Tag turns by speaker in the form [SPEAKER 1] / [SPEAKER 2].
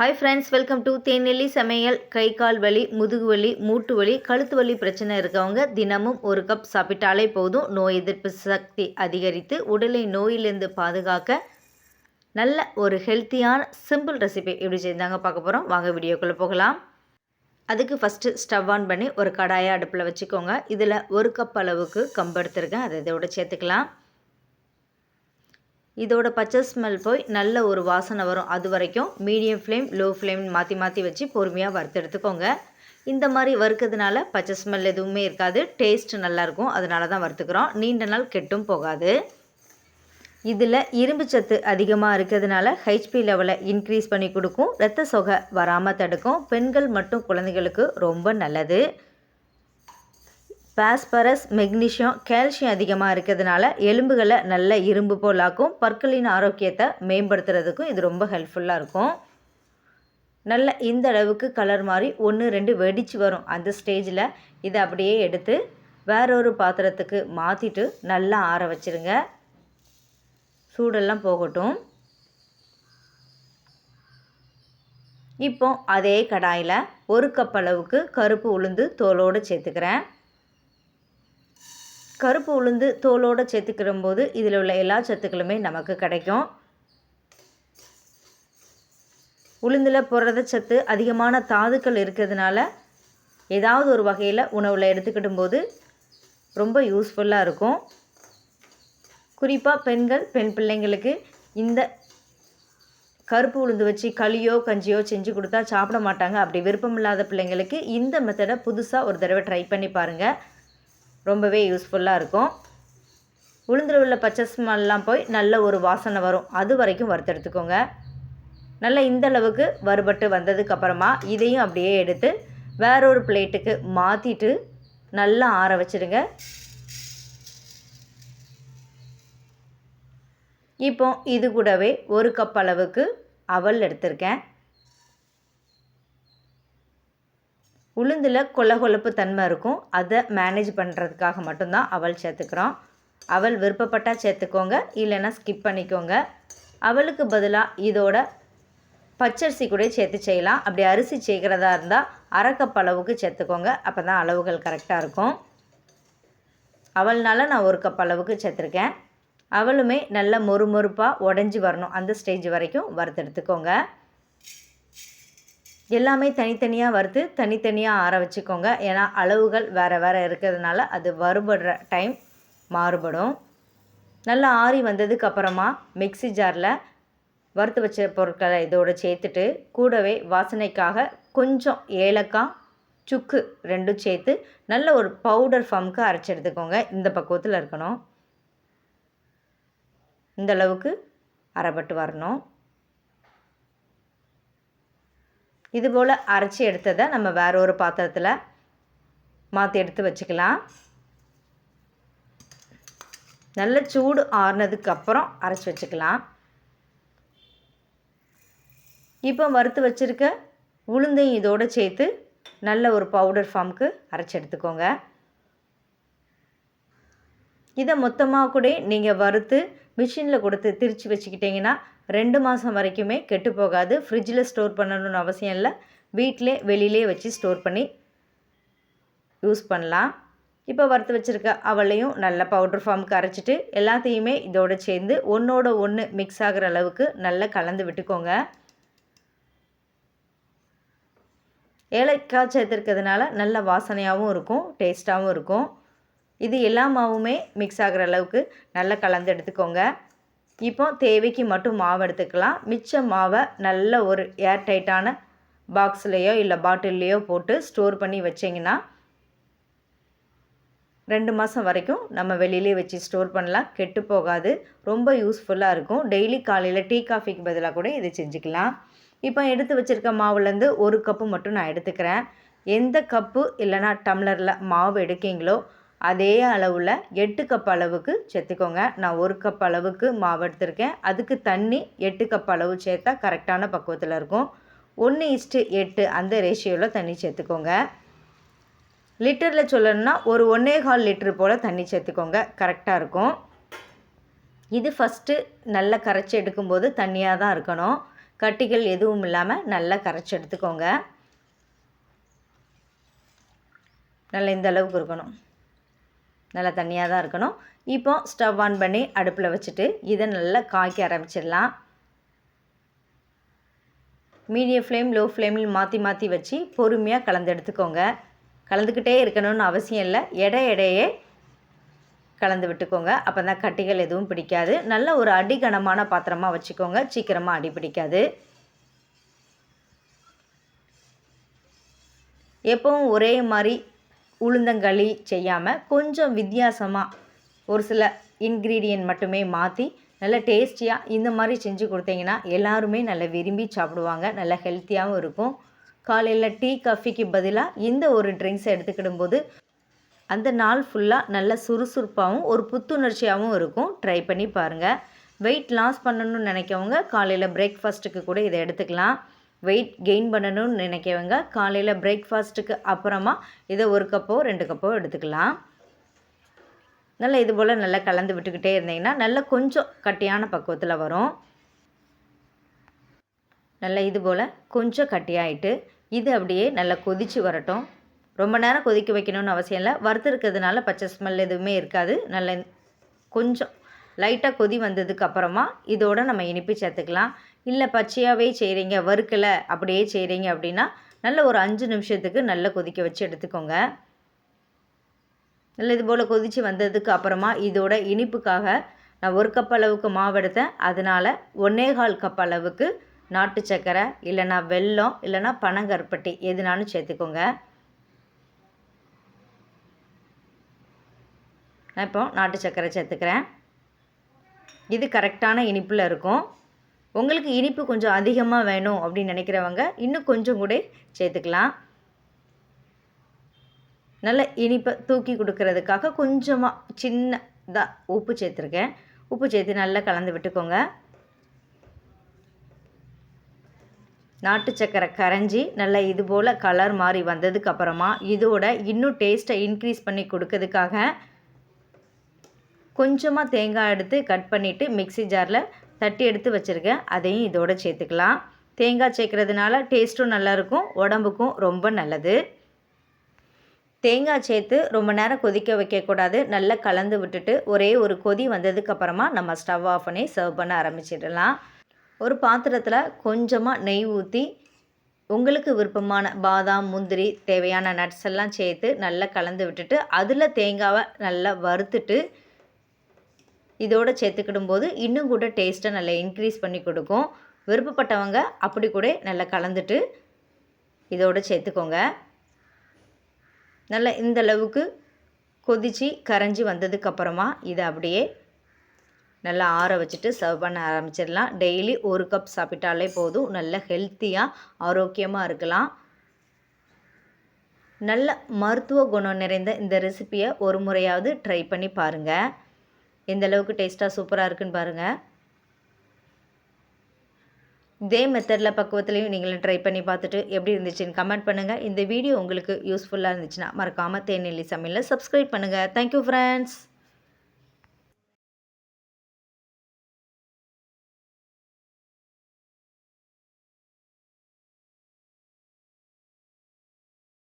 [SPEAKER 1] Hi friends, welcome to தேனெல்லி சமையல். கை கால் வலி, முதுகு வலி, மூட்டு வலி, கழுத்து வலி பிரச்சனை இருக்கவங்க தினமும் ஒரு கப் சாப்பிட்டாலே போதும். நோய் எதிர்ப்பு சக்தி அதிகரித்து உடலை நோயிலிருந்து பாதுகாக்க நல்ல ஒரு ஹெல்த்தியான சிம்பிள் ரெசிபி எப்படி செய்தாங்க பார்க்க போகிறோம். வாங்க வீடியோக்குள்ளே போகலாம். அதுக்கு ஃபஸ்ட்டு ஸ்டவ் ஆன் பண்ணி ஒரு கடாயை அடுப்பில் வச்சுக்கோங்க. இதில் ஒரு கப் அளவுக்கு கம்பு எடுத்துருக்கேன், அதை இதோட சேர்த்துக்கலாம். இதோட பச்சை ஸ்மெல் போய் நல்ல ஒரு வாசனை வரும். அது வரைக்கும் மீடியம் ஃப்ளேம், லோ ஃப்ளேம் மாற்றி மாற்றி வச்சு பொறுமையாக வறுத்து எடுத்துக்கோங்க. இந்த மாதிரி வறுக்கிறதுனால பச்சை ஸ்மெல் எதுவுமே இருக்காது, டேஸ்ட் நல்லாயிருக்கும். அதனால தான் வறுத்துக்கிறோம். நீண்ட நாள் கெட்டும் போகாது. இதில் இரும்பு சத்து அதிகமாக இருக்கிறதுனால ஹெச்பி லெவலை இன்க்ரீஸ் பண்ணி கொடுக்கும். இரத்த சோகை வராமல் தடுக்கும். பெண்கள் மற்றும் குழந்தைகளுக்கு ரொம்ப நல்லது. பாஸ்பரஸ், மெக்னீஷியம், கால்சியம் அதிகமாக இருக்கிறதுனால எலும்புகளை நல்ல இரும்பு போலாக்கும். பற்களின் ஆரோக்கியத்தை மேம்படுத்துறதுக்கும் இது ரொம்ப ஹெல்ப்ஃபுல்லாக இருக்கும். நல்ல இந்த அளவுக்கு கலர் மாதிரி 1-2 வெடிச்சு வரும். அந்த ஸ்டேஜில் இதை அப்படியே எடுத்து வேறொரு பாத்திரத்துக்கு மாற்றிட்டு நல்லா ஆற வச்சுருங்க. சூடெல்லாம் போகட்டும். இப்போ அதே கடாயில் ஒரு கப் அளவுக்கு கருப்பு உளுந்து தோலோடு சேர்த்துக்கிறேன். கருப்பு உளுந்து தோலோடு சேர்த்துக்கிற போது இதில் உள்ள எல்லா சத்துக்களுமே நமக்கு கிடைக்கும். உளுந்தில் புரதச்சத்து அதிகமான தாதுக்கள் இருக்கிறதுனால ஏதாவது ஒரு வகையில் உணவில் எடுத்துக்கிடும் போது ரொம்ப யூஸ்ஃபுல்லாக இருக்கும். குறிப்பாக பெண் பிள்ளைங்களுக்கு இந்த கருப்பு உளுந்து வச்சு களியோ கஞ்சியோ செஞ்சு கொடுத்தா சாப்பிட மாட்டாங்க. அப்படி விருப்பமில்லாத பிள்ளைங்களுக்கு இந்த மெத்தடை புதுசாக ஒரு தடவை ட்ரை பண்ணி பாருங்கள். ரொம்பவே யூஸ்ஃபுல்லாக இருக்கும். உளுந்தில் உள்ள பச்சை ஸ்மெல்லாம் போய் நல்ல ஒரு வாசனை வரும். அது வரைக்கும் வறுத்தெடுத்துக்கோங்க. நல்லா இந்த அளவுக்கு வறுபட்டு வந்ததுக்கப்புறமா இதையும் அப்படியே எடுத்து வேறொரு பிளேட்டுக்கு மாற்றிட்டு நல்லா ஆற வச்சுடுங்க. இப்போ இது கூடவே ஒரு கப் அளவுக்கு அவல் எடுத்திருக்கேன். உளுந்தில் கொலகொலப்பு தன்மை இருக்கும். அதை மேனேஜ் பண்ணுறதுக்காக மட்டும்தான் அவல் சேர்த்துக்கிறோம். அவல் விருப்பப்பட்டால் சேர்த்துக்கோங்க, இல்லைன்னா ஸ்கிப் பண்ணிக்கோங்க. அவலுக்கு பதிலாக இதோட பச்சரிசி கூட சேர்த்து செய்யலாம். அப்படி அரிசி சேர்க்குறதா இருந்தால் அரை கப் அளவுக்கு சேர்த்துக்கோங்க. அப்போ தான் அளவுகள் கரெக்டாக இருக்கும். அவல்னால நான் ஒரு கப் அளவுக்கு சேர்த்துருக்கேன். அவலுமே நல்ல மொறுமொறுப்பாக உடஞ்சி வரணும். அந்த ஸ்டேஜ் வரைக்கும் வறுத்தெடுத்துக்கோங்க. எல்லாமே தனித்தனியாக வறுத்து தனித்தனியாக ஆற வச்சுக்கோங்க. ஏன்னா அளவுகள் வேறு இருக்கிறதுனால அது வறுபடுற டைம் மாறுபடும். நல்லா ஆறி வந்ததுக்கப்புறமா மிக்ஸி ஜாரில் வறுத்து வச்ச பொருட்களை இதோடு சேர்த்துட்டு கூடவே வாசனைக்காக கொஞ்சம் ஏலக்காய், சுக்கு 2 சேர்த்து நல்ல ஒரு பவுடர் ஃபார்முக்கு அரைச்சி எடுத்துக்கோங்க. இந்த பக்குவத்தில் இருக்கணும். இந்த அளவுக்கு அரைப்பட்டு வரணும். இதுபோல் அரைச்சி எடுத்ததை நம்ம வேற ஒரு பாத்திரத்தில் மாற்றி எடுத்து வச்சுக்கலாம். நல்ல சூடு ஆறுனதுக்கப்புறம் அரைச்சி வச்சுக்கலாம். இப்போ வறுத்து வச்சுருக்க உளுந்தையும் இதோடு சேர்த்து நல்ல ஒரு பவுடர் ஃபார்முக்கு அரைச்சி எடுத்துக்கோங்க. இதை மொத்தமாக கூட நீங்கள் வறுத்து மிஷினில் கொடுத்து திரித்து வச்சுக்கிட்டிங்கன்னா 2 மாதம் வரைக்குமே கெட்டு போகாது. ஃப்ரிட்ஜில் ஸ்டோர் பண்ணணும்னு அவசியம் இல்லை. வீட்டிலே வெளியிலே வச்சு ஸ்டோர் பண்ணி யூஸ் பண்ணலாம். இப்போ வறுத்து வச்சுருக்க அவளையும் நல்ல பவுடர் ஃபார்முக்கு அரைச்சிட்டு எல்லாத்தையுமே இதோடு சேர்ந்து ஒன்றோட ஒன்று மிக்ஸ் ஆகிற அளவுக்கு நல்லா கலந்து விட்டுக்கோங்க. ஏலக்காய் சேர்த்துருக்கிறதுனால நல்ல வாசனையாகவும் இருக்கும், டேஸ்ட்டாகவும் இருக்கும். இது எல்லா மாவுமே மிக்ஸ் ஆகிற அளவுக்கு நல்லா கலந்து எடுத்துக்கோங்க. இப்போ தேவைக்கு மட்டும் மாவு எடுத்துக்கலாம். மிச்ச மாவை நல்ல ஒரு ஏர் டைட்டான பாக்ஸ்லேயோ இல்லை பாட்டில்லையோ போட்டு ஸ்டோர் பண்ணி வச்சிங்கன்னா 2 மாதம் வரைக்கும் நம்ம வெளியிலே வச்சு ஸ்டோர் பண்ணலாம். கெட்டு போகாது. ரொம்ப யூஸ்ஃபுல்லாக இருக்கும். டெய்லி காலையில் டீ காஃபிக்கு பதிலாக கூட இதை செஞ்சுக்கலாம். இப்போ எடுத்து வச்சுருக்க மாவுலேருந்து ஒரு கப்பு மட்டும் நான் எடுத்துக்கிறேன். எந்த கப்பு இல்லைனா டம்ளரில் மாவு எடுக்கீங்களோ அதே அளவில் 8 கப் அளவுக்கு சேர்த்துக்கோங்க. நான் 1 கப் அளவுக்கு மாவு எடுத்திருக்கேன். அதுக்கு தண்ணி 8 கப் அளவு சேர்த்தா கரெக்டான பக்குவத்தில் இருக்கும். 1:8 அந்த ரேஷியோவில் தண்ணி சேர்த்துக்கோங்க. லிட்டரில் சொல்லணும்னா ஒரு 1.25 லிட்டர் போல் தண்ணி சேர்த்துக்கோங்க, கரெக்டாக இருக்கும். இது ஃபஸ்ட்டு நல்லா கரைச்சி எடுக்கும்போது தண்ணியாக தான் இருக்கணும். கட்டிகள் எதுவும் இல்லாமல் நல்லா கரைச்சி எடுத்துக்கோங்க. நல்லா இந்த அளவுக்கு இருக்கணும். நல்லா தண்ணியாக தான் இருக்கணும். இப்போ ஸ்டவ் ஆன் பண்ணி அடுப்பில் வச்சுட்டு இதை நல்லா காய்க்க ஆரம்பிச்சிடலாம். மீடியம் ஃப்ளேம் லோ ஃப்ளேமில் மாற்றி மாற்றி வச்சு பொறுமையாக கலந்து எடுத்துக்கோங்க. கலந்துக்கிட்டே இருக்கணும்னு அவசியம் இல்லை. எடையே கலந்து விட்டுக்கோங்க. அப்போ தான் கட்டிகள் எதுவும் பிடிக்காது. நல்ல ஒரு அடிகனமான பாத்திரமாக வச்சுக்கோங்க. சீக்கிரமாக அடி பிடிக்காது. எப்பவும் ஒரே மாதிரி உளுந்தங்களி செய்யாமல் கொஞ்சம் வித்தியாசமாக ஒரு சில இன்க்ரீடியன்ட் மட்டுமே மாற்றி நல்ல டேஸ்டியாக இந்த மாதிரி செஞ்சு கொடுத்தீங்கன்னா எல்லாருமே நல்லா விரும்பி சாப்பிடுவாங்க. நல்லா ஹெல்த்தியாகவும் இருக்கும். காலையில் டீ காஃபிக்கு பதிலாக இந்த ஒரு ட்ரிங்க்ஸை எடுத்துக்கிடும்போது அந்த நாள் ஃபுல்லாக நல்ல சுறுசுறுப்பாகவும் ஒரு புத்துணர்ச்சியாகவும் இருக்கும். ட்ரை பண்ணி பாருங்கள். வெயிட் லாஸ் பண்ணணும்னு நினைக்கவங்க காலையில் பிரேக்ஃபாஸ்ட்டுக்கு கூட இதை எடுத்துக்கலாம். வெயிட் கெயின் பண்ணணும்னு நினைக்கவங்க காலையில் பிரேக்ஃபாஸ்ட்டுக்கு அப்புறமா இதை 1 கப்போ 2 கப்போ எடுத்துக்கலாம். நல்லா இது போல் நல்லா கலந்து விட்டுக்கிட்டே இருந்தீங்கன்னா நல்லா கொஞ்சம் கட்டியான பக்குவத்தில் வரும். நல்லா இது போல் கொஞ்சம் கட்டியாயிட்டு இது அப்படியே நல்லா கொதித்து வரட்டும். ரொம்ப நேரம் கொதிக்க வைக்கணும்னு அவசியம் இல்லை. வறுத்துருக்கிறதுனால பச்சை ஸ்மெல் எதுவுமே இருக்காது. நல்ல கொஞ்சம் லைட்டாக கொதி வந்ததுக்கு அப்புறமா இதோட நம்ம இனிப்பு சேர்த்துக்கலாம். இல்லை பச்சையாகவே செய்கிறீங்க, வறுக்கலை அப்படியே செய்கிறீங்க அப்படின்னா நல்ல ஒரு 5 நிமிஷத்துக்கு நல்லா கொதிக்க வச்சு எடுத்துக்கோங்க. நல்லா இது போல் கொதித்து வந்ததுக்கு அப்புறமா இதோட இனிப்புக்காக நான் 1 கப் அளவுக்கு மாவு எடுத்தேன். அதனால் 1.25 கப் அளவுக்கு நாட்டு சர்க்கரை இல்லைனா வெல்லம் இல்லைனா பனங்கருப்பட்டி எதுனாலும் சேர்த்துக்கோங்க. நான் இப்போ நாட்டு சர்க்கரை சேர்த்துக்கிறேன். இது கரெக்டான இனிப்பில் இருக்கும். உங்களுக்கு இனிப்பு கொஞ்சம் அதிகமாக வேணும் அப்படின்னு நினைக்கிறவங்க இன்னும் கொஞ்சம் கூட சேர்த்துக்கலாம். நல்ல இனிப்பை தூக்கி கொடுக்கறதுக்காக கொஞ்சமாக சின்னதாக உப்பு சேர்த்துருக்கேன். உப்பு சேர்த்து நல்லா கலந்து விட்டுக்கோங்க. நாட்டு சர்க்கரை கரைஞ்சி நல்லா இது போல் கலர் மாறி வந்ததுக்கு அப்புறமா இதோட இன்னும் டேஸ்ட்டை இன்க்ரீஸ் பண்ணி கொடுக்கறதுக்காக கொஞ்சமாக தேங்காய் எடுத்து கட் பண்ணிவிட்டு மிக்ஸி ஜாரில் தட்டி எடுத்து வச்சுருக்கேன். அதையும் இதோட சேர்த்துக்கலாம். தேங்காய் சேர்க்குறதுனால டேஸ்ட்டும் நல்லாயிருக்கும், உடம்புக்கும் ரொம்ப நல்லது. தேங்காய் சேர்த்து ரொம்ப நேரம் கொதிக்க வைக்கக்கூடாது. நல்லா கலந்து விட்டுட்டு ஒரே ஒரு கொதி வந்ததுக்கப்புறமா நம்ம ஸ்டவ் ஆஃப் பண்ணி சர்வ் பண்ண ஆரம்பிச்சிடலாம். ஒரு பாத்திரத்தில் கொஞ்சமாக நெய் ஊற்றி உங்களுக்கு விருப்பமான பாதாம் முந்திரி தேவையான நட்ஸ் எல்லாம் சேர்த்து நல்லா கலந்து விட்டுட்டு அதில் தேங்காவை நல்லா வறுத்துட்டு இதோடு சேர்த்துக்கிடும்போது இன்னும் கூட டேஸ்ட்டை நல்லா இன்க்ரீஸ் பண்ணி கொடுக்கும். விருப்பப்பட்டவங்க அப்படி கூட நல்லா கலந்துட்டு இதோடு சேர்த்துக்கோங்க. நல்லா இந்தளவுக்கு கொதித்து கரைஞ்சி வந்ததுக்கப்புறமா இதை அப்படியே நல்லா ஆற வச்சுட்டு சர்வ் பண்ண ஆரம்பிச்சிடலாம். டெய்லி 1 கப் சாப்பிட்டாலே போதும். நல்ல ஹெல்த்தியாக ஆரோக்கியமாக இருக்கலாம். நல்ல மருத்துவ குணம் நிறைந்த இந்த ரெசிப்பியை ஒரு முறையாவது ட்ரை பண்ணி பாருங்கள். எந்த அளவுக்கு டேஸ்ட்டாக சூப்பராக இருக்குன்னு பாருங்கள். இதே மெத்தடில் பக்குவத்துலேயும் நீங்களும் ட்ரை பண்ணி பார்த்துட்டு எப்படி இருந்துச்சுன்னு கமெண்ட் பண்ணுங்கள். இந்த வீடியோ உங்களுக்கு யூஸ்ஃபுல்லாக இருந்துச்சுன்னா மறக்காமல் தேனெல்லி சமையலை சப்ஸ்கிரைப் பண்ணுங்கள். Thank you friends.